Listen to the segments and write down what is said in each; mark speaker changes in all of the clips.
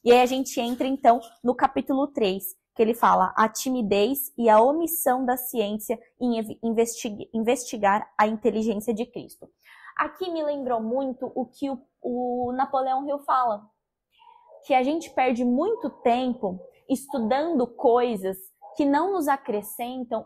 Speaker 1: E aí a gente entra, então, no capítulo 3, que ele fala a timidez e a omissão da ciência em investigar a inteligência de Cristo. Aqui me lembrou muito o que o Napoleão Hill fala, que a gente perde muito tempo estudando coisas que não nos acrescentam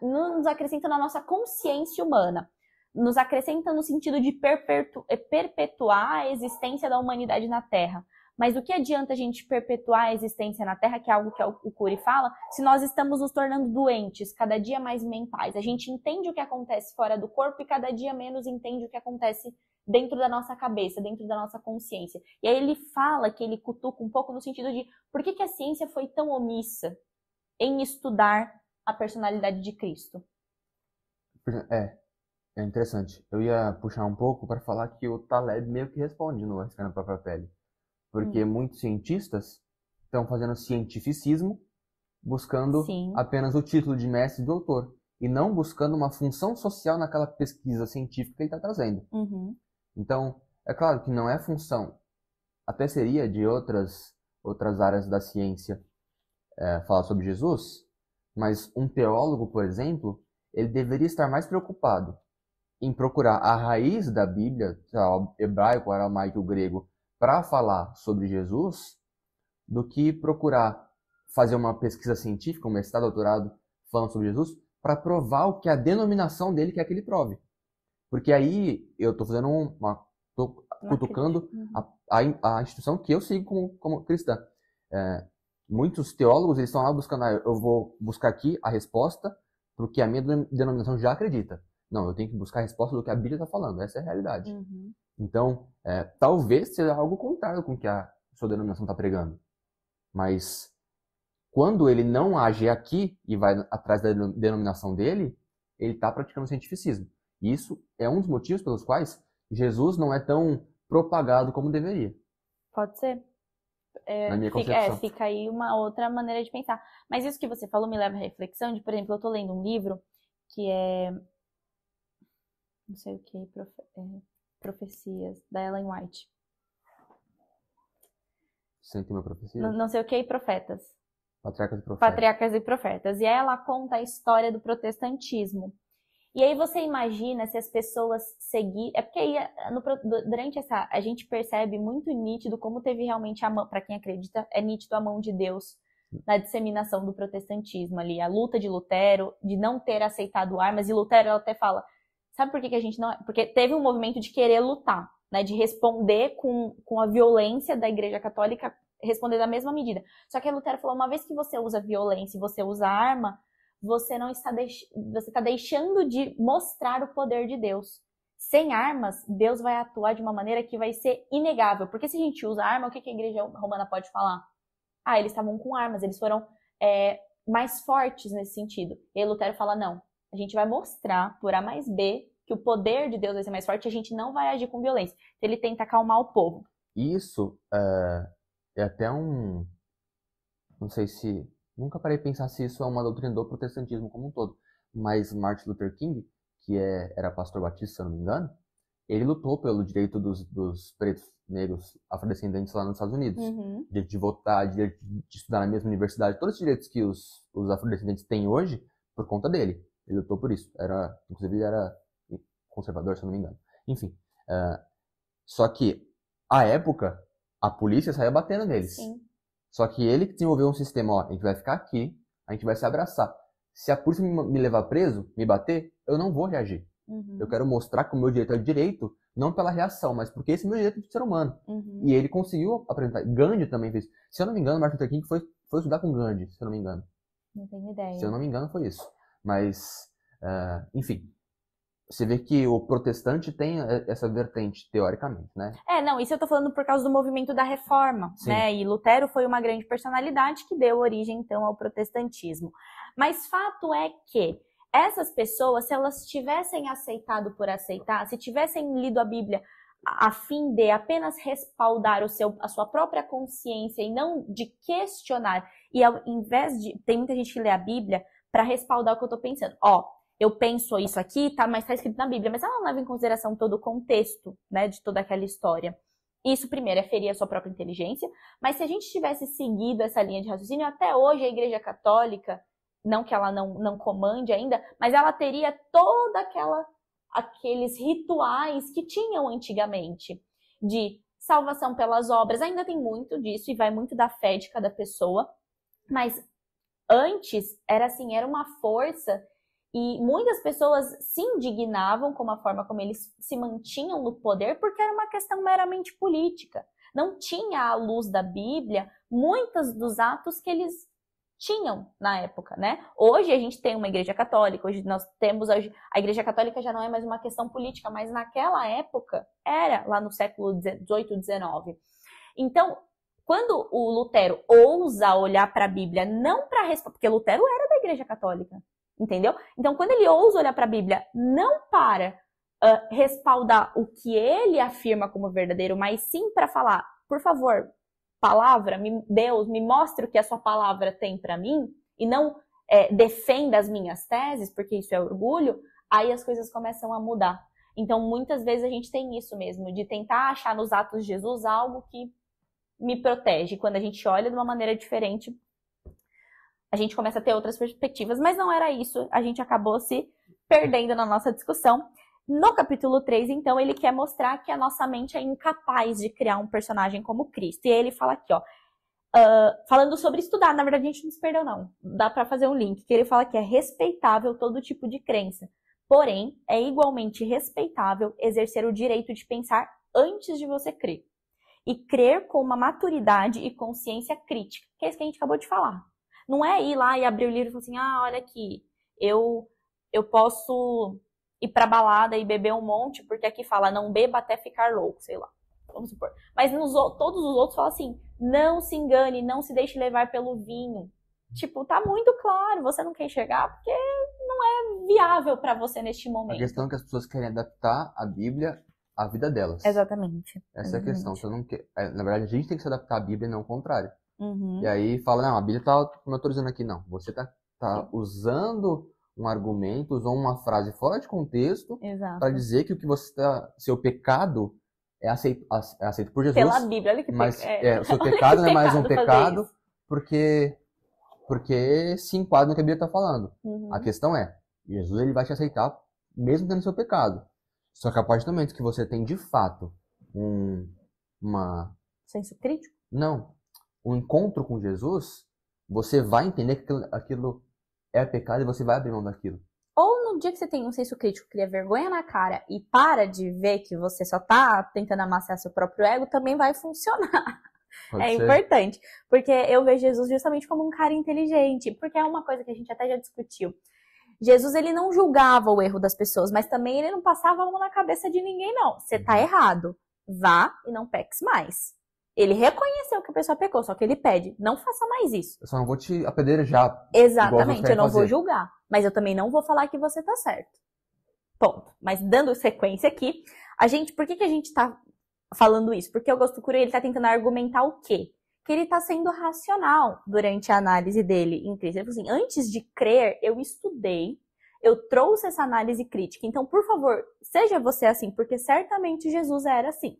Speaker 1: não nos acrescentam na nossa consciência humana. Nos acrescentam no sentido de perpetuar a existência da humanidade na Terra. Mas o que adianta a gente perpetuar a existência na Terra, que é algo que o Cury fala, se nós estamos nos tornando doentes, cada dia mais mentais? A gente entende o que acontece fora do corpo e cada dia menos entende o que acontece dentro da nossa cabeça, dentro da nossa consciência. E aí ele fala, que ele cutuca um pouco no sentido de por que a ciência foi tão omissa em estudar a personalidade de Cristo?
Speaker 2: É interessante. Eu ia puxar um pouco para falar que o Taleb meio que responde no Arriscando a Própria Pele. Porque muitos cientistas estão fazendo cientificismo buscando apenas o título de mestre e doutor. E não buscando uma função social naquela pesquisa científica que ele está trazendo. Então, é claro que não é função. Até seria de outras áreas da ciência falar sobre Jesus. Mas um teólogo, por exemplo, ele deveria estar mais preocupado em procurar a raiz da Bíblia, o hebraico, o aramaico e o grego, para falar sobre Jesus, do que procurar fazer uma pesquisa científica, um mestrado, doutorado, falando sobre Jesus, para provar o que a denominação dele quer que ele prove. Porque aí eu estou fazendo estou cutucando a instituição que eu sigo como cristã. Muitos teólogos eles estão lá buscando, eu vou buscar aqui a resposta para o que a minha denominação já acredita. Não, eu tenho que buscar a resposta do que a Bíblia está falando. Essa é a realidade. Então, talvez seja algo contrário com o que a sua denominação está pregando. Mas, quando ele não age aqui e vai atrás da denominação dele, ele está praticando cientificismo. E isso é um dos motivos pelos quais Jesus não é tão propagado como deveria.
Speaker 1: Pode ser.
Speaker 2: Na minha concepção.
Speaker 1: Fica aí uma outra maneira de pensar. Mas isso que você falou me leva à reflexão de, por exemplo, eu estou lendo um livro que é... não sei o que, Profecias, da Ellen White.
Speaker 2: 101 Profecias?
Speaker 1: Não sei o que, Profetas.
Speaker 2: Patriarcas e Profetas.
Speaker 1: Patriarcas e Profetas. E aí ela conta a história do protestantismo. E aí você imagina se as pessoas seguirem... É porque aí, durante a gente percebe muito nítido como teve realmente a mão, para quem acredita, é nítido a mão de Deus na disseminação do protestantismo ali. A luta de Lutero, de não ter aceitado armas, e Lutero até fala... Sabe por que a gente não... Porque teve um movimento de querer lutar, né? De responder com a violência da Igreja Católica, responder da mesma medida. Só que Lutero falou, uma vez que você usa violência e você usa arma, você não está você está deixando de mostrar o poder de Deus. Sem armas, Deus vai atuar de uma maneira que vai ser inegável. Porque se a gente usa arma, o que a Igreja Romana pode falar? Eles estavam com armas, eles foram mais fortes nesse sentido. E aí Lutero fala, não. A gente vai mostrar, por A mais B, que o poder de Deus vai ser mais forte e a gente não vai agir com violência. Então, ele tenta acalmar o povo.
Speaker 2: Isso é até um... Não sei se... Nunca parei de pensar se isso é uma doutrina do protestantismo como um todo. Mas Martin Luther King, que era pastor batista, se eu não me engano, ele lutou pelo direito dos pretos, negros, afrodescendentes lá nos Estados Unidos. Direito de votar, direito de estudar na mesma universidade. Todos os direitos que os afrodescendentes têm hoje, por conta dele. Ele lutou por isso. Inclusive, ele era conservador, se eu não me engano. Enfim. Só que, à época, a polícia saía batendo neles.
Speaker 1: Sim.
Speaker 2: Só que ele que desenvolveu um sistema, a gente vai ficar aqui, a gente vai se abraçar. Se a polícia me levar preso, me bater, eu não vou reagir. Eu quero mostrar que o meu direito é direito, não pela reação, mas porque esse é o meu direito de ser humano. E ele conseguiu apresentar. Gandhi também fez. Se eu não me engano, Martin Luther King foi estudar com Gandhi, se eu não me engano.
Speaker 1: Não tenho ideia.
Speaker 2: Se eu não me engano, foi isso. Mas, enfim, você vê que o protestante tem essa vertente, teoricamente, né?
Speaker 1: Não, isso eu tô falando por causa do movimento da Reforma, né? E Lutero foi uma grande personalidade que deu origem, então, ao protestantismo. Mas fato é que essas pessoas, se elas tivessem aceitado por aceitar, se tivessem lido a Bíblia a fim de apenas respaldar a sua própria consciência e não de questionar, e ao invés de... Tem muita gente que lê a Bíblia para respaldar o que eu tô pensando. Eu penso isso aqui, mas tá escrito na Bíblia, mas ela não leva em consideração todo o contexto, né, de toda aquela história. Isso, primeiro, é ferir a sua própria inteligência. Mas se a gente tivesse seguido essa linha de raciocínio, até hoje a Igreja Católica, não que ela não comande ainda, mas ela teria toda aqueles rituais que tinham antigamente, de salvação pelas obras. Ainda tem muito disso e vai muito da fé de cada pessoa, mas antes era uma força e muitas pessoas se indignavam com a forma como eles se mantinham no poder, porque era uma questão meramente política. Não tinha à luz da Bíblia muitos dos atos que eles tinham na época, né? Hoje a gente tem uma igreja católica, hoje nós temos a igreja católica já não é mais uma questão política, mas naquela época era, lá no século XVIII, XIX. Então, quando o Lutero ousa olhar para a Bíblia, não para responder, porque Lutero era da igreja católica, entendeu? Então, quando ele ousa olhar para a Bíblia, não para respaldar o que ele afirma como verdadeiro, mas sim para falar, por favor, palavra, Deus, me mostre o que a sua palavra tem para mim, e não defenda as minhas teses, porque isso é orgulho, aí as coisas começam a mudar. Então, muitas vezes a gente tem isso mesmo, de tentar achar nos atos de Jesus algo que me protege. Quando a gente olha de uma maneira diferente, a gente começa a ter outras perspectivas, mas não era isso, a gente acabou se perdendo na nossa discussão. No capítulo 3, então, ele quer mostrar que a nossa mente é incapaz de criar um personagem como Cristo. E ele fala aqui, falando sobre estudar, na verdade a gente não se perdeu não, dá para fazer um link, que ele fala que é respeitável todo tipo de crença, porém, é igualmente respeitável exercer o direito de pensar antes de você crer. E crer com uma maturidade e consciência crítica, que é isso que a gente acabou de falar. Não é ir lá e abrir o livro e falar assim, olha aqui, eu posso ir pra balada e beber um monte, porque aqui fala, não beba até ficar louco, sei lá, vamos supor. Mas todos os outros falam assim, não se engane, não se deixe levar pelo vinho. Tipo, tá muito claro, você não quer enxergar porque não é viável pra você neste momento.
Speaker 2: A questão é que as pessoas querem adaptar a Bíblia à vida delas.
Speaker 1: Exatamente.
Speaker 2: Essa é a questão. Você não quer... Na verdade, a gente tem que se adaptar à Bíblia e não o contrário.
Speaker 1: Uhum.
Speaker 2: E aí fala, não, a Bíblia tá, como eu tô dizendo aqui, não. Você tá usando um argumento, usou uma frase fora de contexto para dizer que o que você seu pecado é aceito por Jesus.
Speaker 1: Pela Bíblia, olha que
Speaker 2: mas o seu pecado não é mais um pecado porque se enquadra no que a Bíblia está falando.
Speaker 1: Uhum.
Speaker 2: A questão é, Jesus ele vai te aceitar mesmo tendo seu pecado. Só que a partir do momento que você tem de fato
Speaker 1: senso crítico?
Speaker 2: Não. Um encontro com Jesus, você vai entender que aquilo é pecado e você vai abrir mão daquilo.
Speaker 1: Ou no dia que você tem um senso crítico, cria vergonha na cara e para de ver que você só tá tentando amaciar seu próprio ego, também vai funcionar. Pode ser. Importante. Porque eu vejo Jesus justamente como um cara inteligente. Porque é uma coisa que a gente até já discutiu. Jesus, ele não julgava o erro das pessoas, mas também ele não passava a mão na cabeça de ninguém, não. Você tá errado. Vá e não peques mais. Ele reconheceu que a pessoa pecou, só que ele pede, não faça mais isso.
Speaker 2: Eu só não vou te apedrejar.
Speaker 1: Exatamente, eu não vou julgar. Mas eu também não vou falar que você tá certo. Ponto. Mas dando sequência aqui, por que a gente tá falando isso? Porque o Augusto Cury, ele tá tentando argumentar o quê? Que ele tá sendo racional durante a análise dele em Cristo. Ele falou assim, antes de crer, eu estudei, eu trouxe essa análise crítica. Então, por favor, seja você assim, porque certamente Jesus era assim.